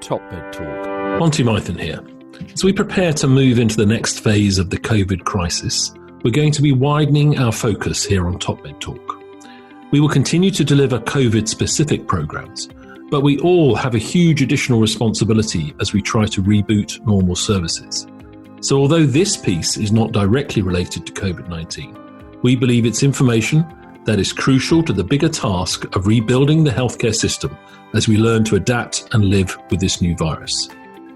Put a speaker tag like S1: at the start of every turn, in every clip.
S1: Top Med Talk.
S2: Monty Mython here. As we prepare to move into the next phase of the COVID crisis, we're going to be widening our focus here on Top Med Talk. We will continue to deliver COVID-specific programs, but we all have a huge additional responsibility as we try to reboot normal services. So although this piece is not directly related to COVID-19, we believe it's information that is crucial to the bigger task of rebuilding the healthcare system as we learn to adapt and live with this new virus.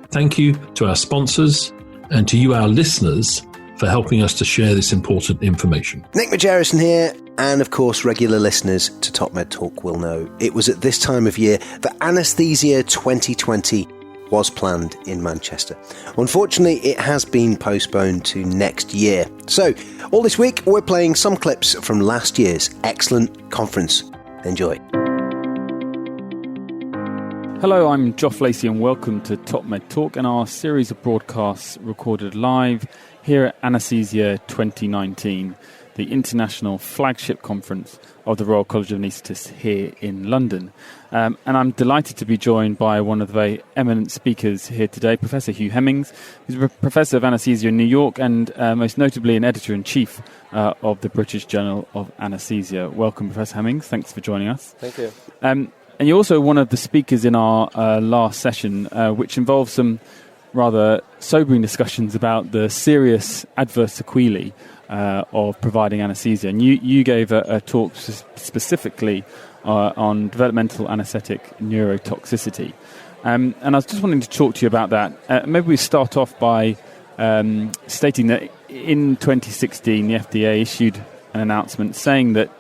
S2: Thank you to our sponsors and to you, our listeners, for helping us to share this important information.
S3: Nick Majerison here, and of course regular listeners to Top Med Talk will know it was at this time of year that Anaesthesia 2020 was planned in Manchester. Unfortunately, it has been postponed to next year. So, all this week, we're playing some clips from last year's excellent conference. Enjoy.
S4: Hello, I'm Joff, Lacey, and welcome to Top Med Talk and our series of broadcasts recorded live here at Anaesthesia 2019, the international flagship conference of the Royal College of Anaesthetists here in London. And I'm delighted to be joined by one of the very eminent speakers here today, Professor Hugh Hemmings, who's a professor of anaesthesia in New York and most notably an editor-in-chief of the British Journal of Anaesthesia. Welcome, Professor Hemmings. Thanks for joining us.
S5: Thank you.
S4: And you're also one of the speakers in our last session, which involves some rather sobering discussions about the serious adverse sequelae of providing anaesthesia. And you gave a talk specifically on developmental anaesthetic neurotoxicity. And I was just wanting to talk to you about that. Maybe we start off by stating that in 2016, the FDA issued an announcement saying that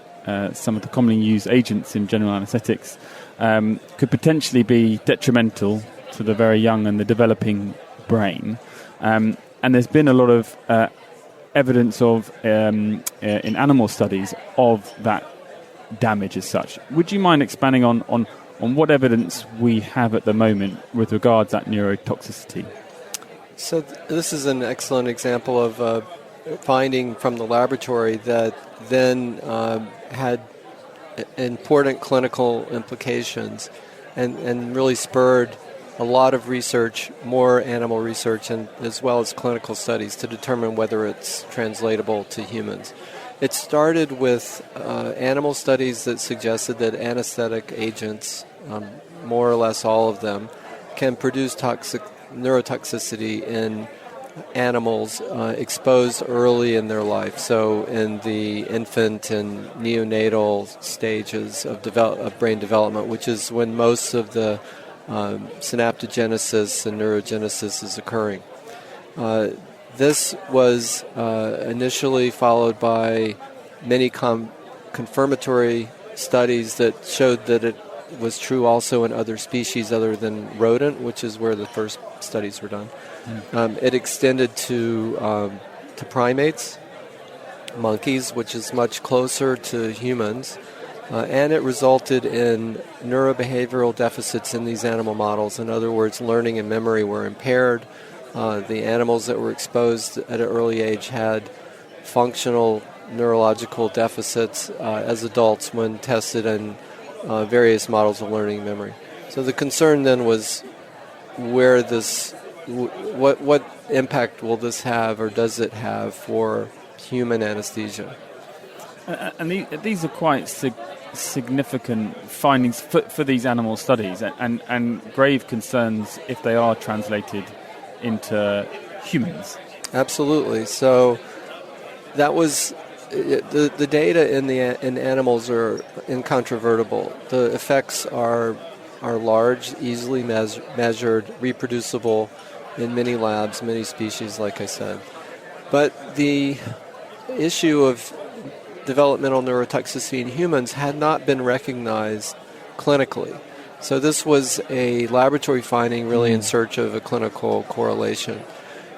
S4: some of the commonly used agents in general anaesthetics could potentially be detrimental to the very young and the developing brain. And there's been a lot of evidence of in animal studies of that damage as such. Would you mind expanding on what evidence we have at the moment with regards to that neurotoxicity?
S5: So this is an excellent example of finding from the laboratory that then had important clinical implications and really spurred a lot of research, more animal research, and as well as clinical studies to determine whether it's translatable to humans. It started with animal studies that suggested that anesthetic agents, more or less all of them, can produce neurotoxicity in animals exposed early in their life, so in the infant and neonatal stages of brain development, which is when most of the synaptogenesis and neurogenesis is occurring. This was initially followed by many confirmatory studies that showed that it was true also in other species other than rodent, which is where the first studies were done. It extended to primates, monkeys, which is much closer to humans, and it resulted in neurobehavioral deficits in these animal models. In other words, learning and memory were impaired. The animals that were exposed at an early age had functional neurological deficits as adults when tested in various models of learning and memory. So the concern then was where this, what impact will this have, or does it have, for human anesthesia?
S4: And these are quite significant findings for these animal studies, and grave concerns if they are translated into humans.
S5: Absolutely. So that was the data in animals are incontrovertible. The effects are large, easily measured, reproducible in many labs, many species, like I said. But the issue of developmental neurotoxicity in humans had not been recognized clinically. So this was a laboratory finding really in search of a clinical correlation.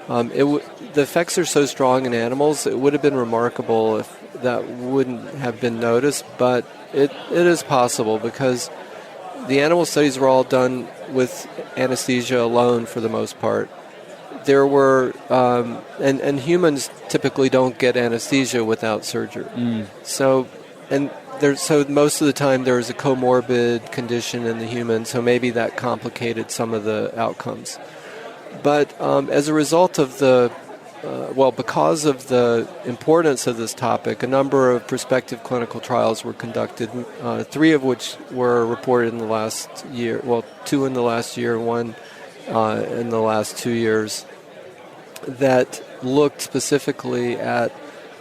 S5: The effects are so strong in animals, it would have been remarkable if that wouldn't have been noticed, but it is possible because the animal studies were all done with anesthesia alone for the most part. There were, and humans typically don't get anesthesia without surgery. So, and So most of the time there was a comorbid condition in the human, so maybe that complicated some of the outcomes. But as a result of because of the importance of this topic, a number of prospective clinical trials were conducted, 3 of which were reported in the last year, 2 in the last year, 1 in the last 2 years, that looked specifically at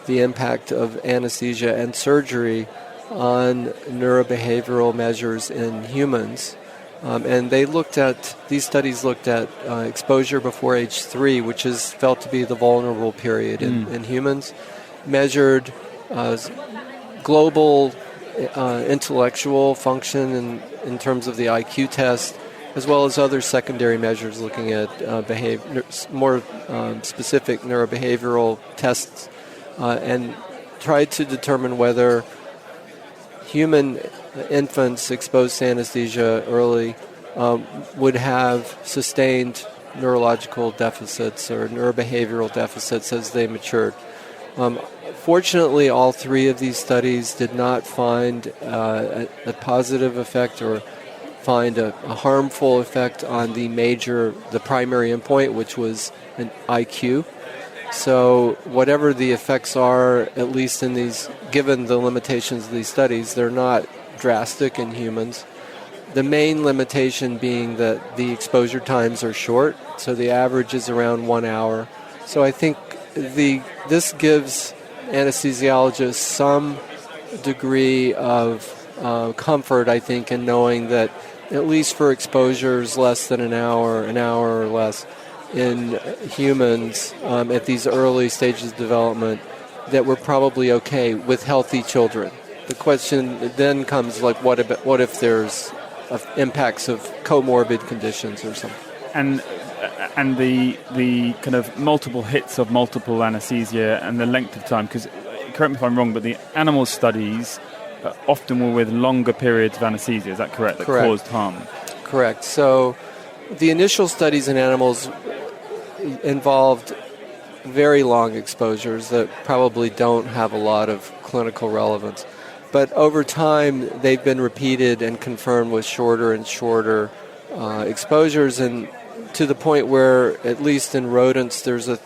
S5: the impact of anesthesia and surgery on neurobehavioral measures in humans. And these studies looked at exposure before age 3, which is felt to be the vulnerable period in humans, measured global intellectual function in terms of the IQ test, as well as other secondary measures looking at more specific neurobehavioral tests, and tried to determine whether human infants exposed to anesthesia early would have sustained neurological deficits or neurobehavioral deficits as they matured. Fortunately, all 3 of these studies did not find a positive effect or find a harmful effect on the primary endpoint, which was an IQ. So whatever the effects are, at least in these, given the limitations of these studies, they're not drastic in humans. The main limitation being that the exposure times are short, so the average is around 1 hour. So I think this gives anesthesiologists some degree of comfort, I think, in knowing that at least for exposures less than an hour or less in humans at these early stages of development, that we're probably okay with healthy children. The question then comes, like, what if there's impacts of comorbid conditions or something?
S4: And the kind of multiple hits of multiple anesthesia and the length of time, because correct me if I'm wrong, but the animal studies often were with longer periods of anesthesia. Is that correct? That caused harm.
S5: Correct. So the initial studies in animals involved very long exposures that probably don't have a lot of clinical relevance. But over time, they've been repeated and confirmed with shorter and shorter exposures, and to the point where, at least in rodents, there's a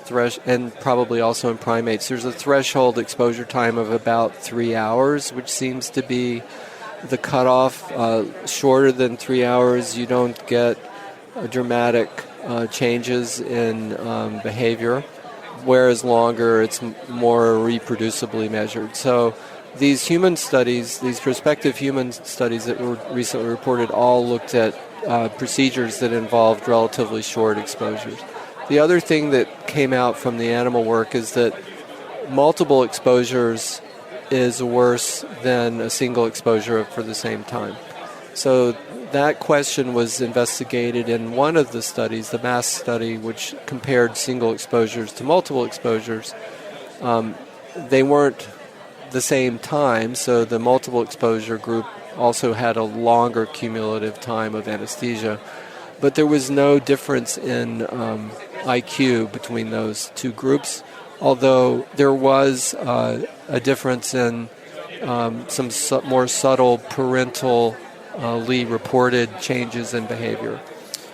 S5: and probably also in primates, there's a threshold exposure time of about 3 hours, which seems to be the cutoff. Shorter than 3 hours, you don't get dramatic changes in behavior, whereas longer, it's more reproducibly measured. So these human studies, these prospective human studies that were recently reported, all looked at procedures that involved relatively short exposures. The other thing that came out from the animal work is that multiple exposures is worse than a single exposure for the same time. So that question was investigated in one of the studies, the MASS study, which compared single exposures to multiple exposures. They weren't the same time, so the multiple exposure group also had a longer cumulative time of anesthesia, but there was no difference in IQ between those two groups, although there was a difference in some more subtle parentally reported changes in behavior.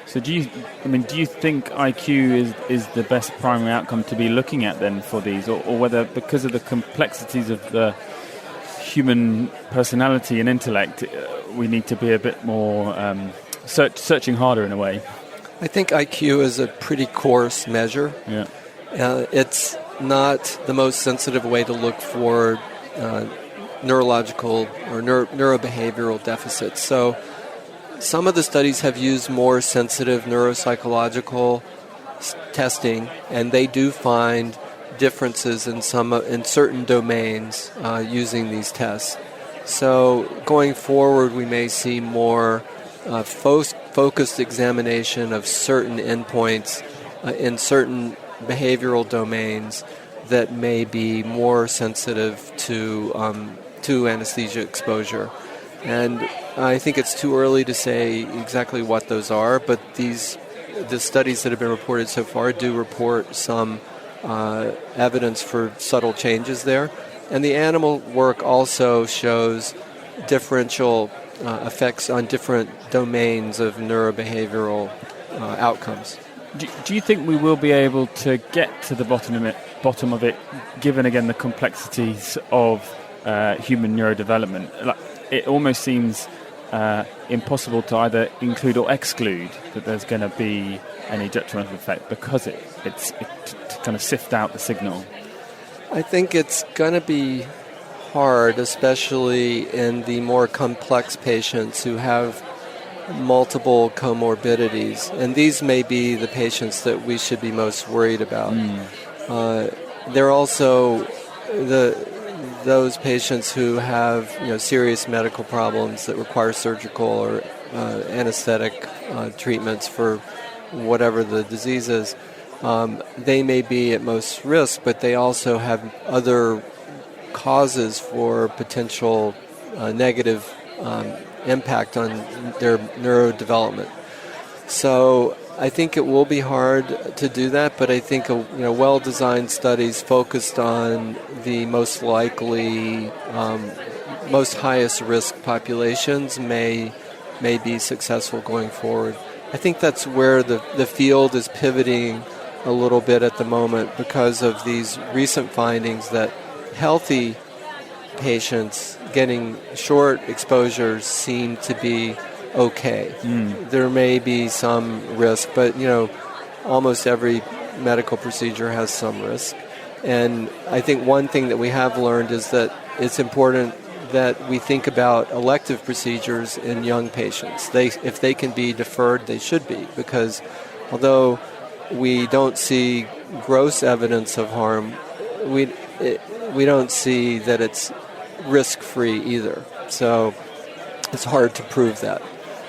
S4: So do you think IQ is the best primary outcome to be looking at then for these, or whether because of the complexities of the human personality and intellect, we need to be a bit more searching harder in a way?
S5: I think IQ is a pretty coarse measure.
S4: Yeah.
S5: It's not the most sensitive way to look for neurological or neurobehavioral deficits. So some of the studies have used more sensitive neuropsychological testing, and they do find differences in certain domains using these tests. So going forward, we may see more focused examination of certain endpoints in certain behavioral domains that may be more sensitive to anesthesia exposure. And I think it's too early to say exactly what those are, but the studies that have been reported so far do report some evidence for subtle changes there. And the animal work also shows differential effects on different domains of neurobehavioral outcomes.
S4: Do you think we will be able to get to the bottom of it, given again the complexities of human neurodevelopment? It almost seems impossible to either include or exclude that there's going to be any detrimental effect because it's to kind of sift out the signal.
S5: I think it's going to be hard, especially in the more complex patients who have multiple comorbidities, and these may be the patients that we should be most worried about. There are also those patients who have serious medical problems that require surgical or anesthetic treatments for whatever the disease is. They may be at most risk, but they also have other causes for potential negative impact on their neurodevelopment. So I think it will be hard to do that, but I think well-designed studies focused on the most likely, most highest risk populations may be successful going forward. I think that's where the field is pivoting a little bit at the moment because of these recent findings that healthy patients getting short exposures seem to be okay. There may be some risk, but almost every medical procedure has some risk. And I think one thing that we have learned is that it's important that we think about elective procedures in young patients. If they can be deferred, they should be, because although we don't see gross evidence of harm, we don't see that it's risk-free either. So it's hard to prove that.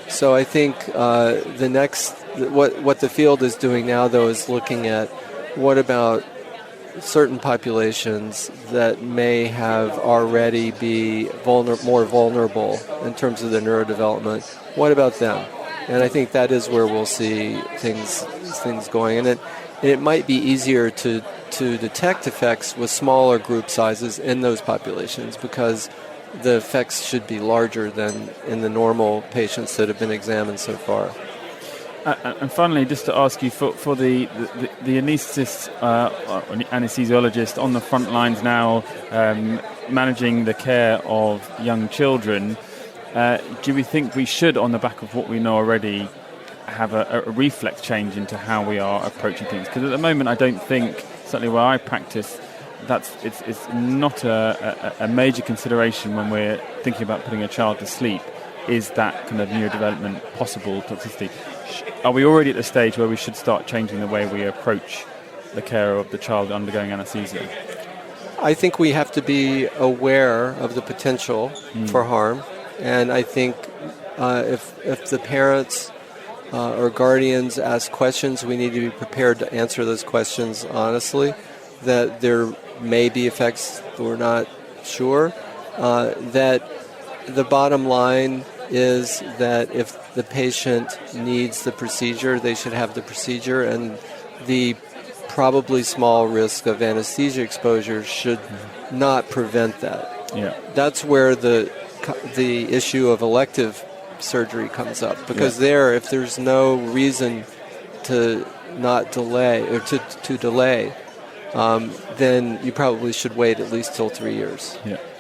S5: So I think what the field is doing now, though, is looking at what about certain populations that may have already be more vulnerable in terms of their neurodevelopment. What about them? And I think that is where we'll see things going. And it might be easier to detect effects with smaller group sizes in those populations because the effects should be larger than in the normal patients that have been examined so far.
S4: And finally, just to ask you, for the anaesthetist, anesthesiologist on the front lines now, managing the care of young children, do we think we should, on the back of what we know already, have a reflex change into how we are approaching things? Because at the moment, I don't think, certainly where I practice, it's not a major consideration when we're thinking about putting a child to sleep. Is that kind of neurodevelopment possible toxicity? Are we already at the stage where we should start changing the way we approach the care of the child undergoing anaesthesia?
S5: I think we have to be aware of the potential for harm, and I think if the parents or guardians ask questions, we need to be prepared to answer those questions honestly, that there may be effects we're not sure, that the bottom line is that if the patient needs the procedure, they should have the procedure, and the probably small risk of anesthesia exposure should not prevent that. Yeah. That's where the issue of elective surgery comes up, because if there's no reason to not delay or to delay, then you probably should wait at least till 3 years,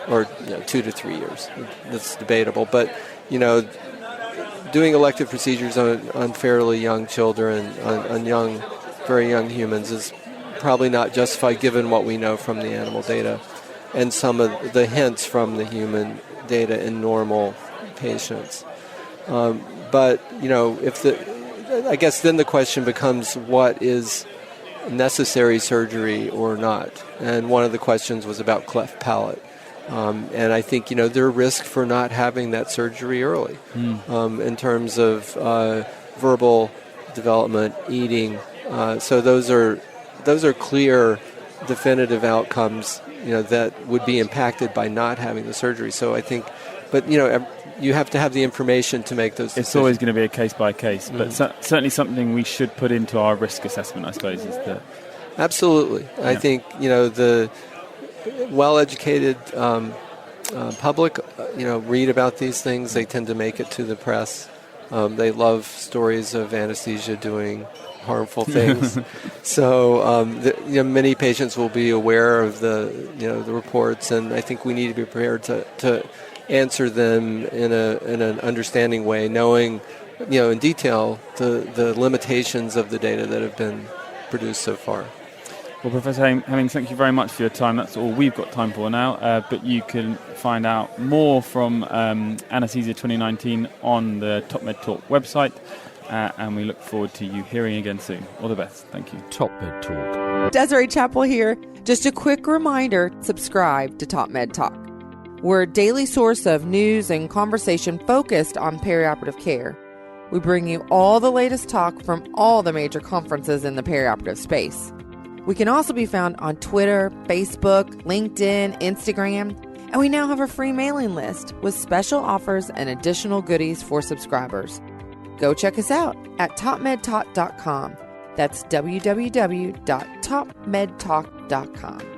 S5: or 2 to 3 years. That's debatable, but doing elective procedures on fairly young children, on very young humans, is probably not justified given what we know from the animal data and some of the hints from the human data in normal patients. But I guess then the question becomes, what is necessary surgery or not? And one of the questions was about cleft palate. And I think, there are risks for not having that surgery early in terms of verbal development, eating. So those are clear, definitive outcomes, that would be impacted by not having the surgery. So I think, but, you have to have the information to make those decisions.
S4: It's always going to be a case by case, but certainly something we should put into our risk assessment, I suppose, is the...
S5: Absolutely. Yeah. I think, the well-educated public, read about these things. They tend to make it to the press. They love stories of anesthesia doing harmful things. So many patients will be aware of the reports, and I think we need to be prepared to answer them in an understanding way, knowing in detail the limitations of the data that have been produced so far.
S4: Well, Professor Hemmings, thank you very much for your time. That's all we've got time for now, but you can find out more from Anaesthesia 2019 on the TopMed Talk website, and we look forward to you hearing again soon. All the best. Thank you.
S2: TopMed Talk.
S1: Desiree Chappell here. Just a quick reminder, subscribe to TopMed Talk. We're a daily source of news and conversation focused on perioperative care. We bring you all the latest talk from all the major conferences in the perioperative space. We can also be found on Twitter, Facebook, LinkedIn, Instagram, and we now have a free mailing list with special offers and additional goodies for subscribers. Go check us out at topmedtalk.com. That's www.topmedtalk.com.